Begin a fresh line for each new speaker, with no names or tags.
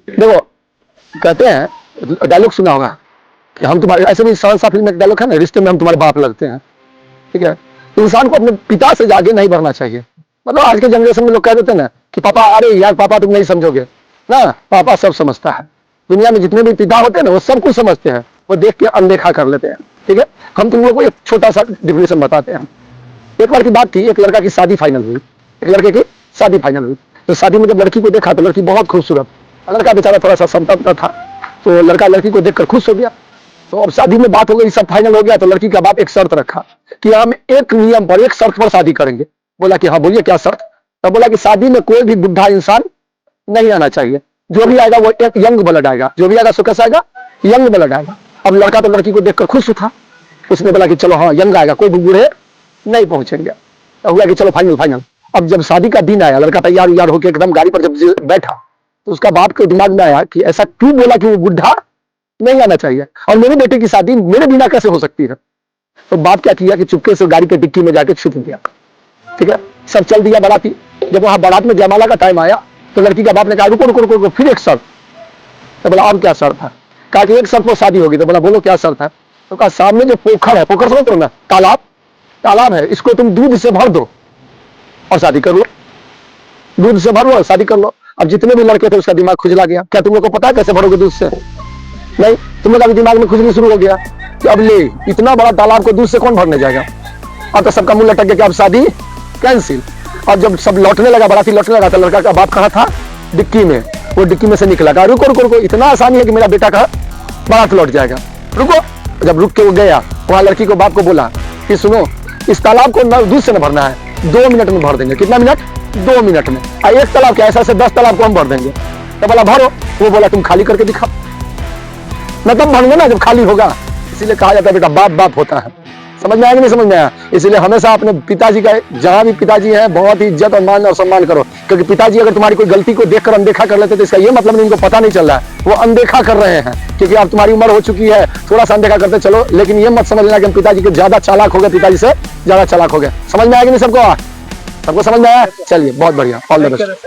देखो, कहते हैं, डायलॉग सुना होगा कि हम तुम्हारे, ऐसे भी सहनसा फिल्म में डायलॉग है ना, रिश्ते में हम तुम्हारे बाप लगते हैं। ठीक है, इंसान को अपने पिता से आगे नहीं बढ़ना चाहिए। मतलब आज के जनरेशन में लोग कह देते हैं ना कि पापा, अरे यार पापा तुम नहीं समझोगे ना, पापा सब समझता है। दुनिया में जितने भी पिता होते हैं ना, वो सब कुछ समझते हैं, वो देख के अनदेखा कर लेते हैं। ठीक है, हम तुम लोग को एक छोटा सा डिफिनेशन बताते हैं। एक बार की बात थी, एक लड़का की शादी फाइनल हुई, एक लड़के की शादी फाइनल हुई। तो शादी में जब लड़की को देखा तो लड़की बहुत खूबसूरत, लड़का बेचारा थोड़ा सा संतप्त था, तो लड़का लड़की को देखकर खुश हो गया। तो अब शादी में बात हो गई, सब फाइनल हो गया, तो लड़की का बाप एक शर्त रखा कि हम एक नियम पर, एक शर्त पर शादी करेंगे। बोला कि हाँ बोलिए क्या शर्त। तो बोला कि शादी में कोई भी बुढ़ा इंसान नहीं आना चाहिए, जो भी आएगा वो एक यंग ब्लड आएगा, जो भी आएगा सो कैसा आएगा, यंग ब्लड आएगा। अब लड़का तो लड़की को देखकर खुश था, उसने बोला कि चलो हाँ यंग आएगा, कोई बूढ़े नहीं पहुंचेंगे। तो हुआ कि चलो फाइनल फाइनल। अब जब शादी का दिन आया, लड़का तैयार उयार होकर एकदम गाड़ी पर जब बैठा, तो उसका बाप के दिमाग में आया कि ऐसा क्यों बोला कि वो बुढ़ा नहीं आना चाहिए, और मेरे बेटे की शादी मेरे बिना कैसे हो सकती है। तो बाप क्या किया कि चुपके से गाड़ी के डिक्की में जाके छुप गया। ठीक है, सब चल दिया बाराती। जब वहां बारात में जयमाला का टाइम आया, तो लड़की का बाप ने कहा रुको रुको रुको, फिर एक शर्त। तो बोला अब क्या शर्त है। कहा कि एक शर्त पर शादी होगी। तो बोला बोलो क्या शर्त है। तो कहा सामने जो पोखर है, पोखर समझ ना, तालाब, तालाब है, इसको तुम दूध से भर दो और शादी कर लो। दूध से भर लो और शादी कर लो। अब जितने भी लड़के थे उसका दिमाग खुजला गया। क्या तुम लोग को पता है कैसे भरोगे दूध से? नहीं, तुम लोग अभी दिमाग में खुजली शुरू हो गया कि अब ले इतना बड़ा तालाब को दूध से कौन भरने जाएगा। अब तो सबका मुंह लटक गया कि अब शादी कैंसिल। और जब सब लौटने लगा, बाराती लौटने लगा, तो लड़का का बाप कहाँ था? डिक्की में। वो डिक्की में से निकला, कहा रुको रुको रुको, इतना आसानी है कि मेरा बेटा का बारात लौट जाएगा, रुको। जब रुक के वो गया, वहां लड़की को बाप को बोला कि सुनो, इस तालाब को दूध से न भरना है, 2 मिनट में भर देंगे। कितना मिनट? 2 मिनट में। एक तालाब क्या, ऐसा से 10 तालाब को हम भर देंगे। तो बोला भरो। वो बोला तुम खाली करके दिखाओ। मैं तब भरूंगा ना जब खाली होगा। इसीलिए कहा जाता है बेटा बाप बाप होता है। समझ में आया कि नहीं समझ में आया? इसलिए हमेशा अपने पिताजी का, जहां भी पिताजी है, बहुत ही इज्जत और मान और सम्मान करो। क्योंकि पिताजी अगर तुम्हारी कोई गलती को देखकर अनदेखा कर लेते तो इसका ये मतलब नहीं उनको पता नहीं चल रहा है, वो अनदेखा कर रहे हैं। क्योंकि अब तुम्हारी उम्र हो चुकी है, थोड़ा सा अनदेखा करते चलो, लेकिन ये मत समझ लेना कि हम पिताजी के ज्यादा चालाक हो गए, पिताजी से ज्यादा चालाक हो गए। समझ में आया कि नहीं सबको? सबको समझ में आया? चलिए बहुत बढ़िया, ऑल द बेस्ट।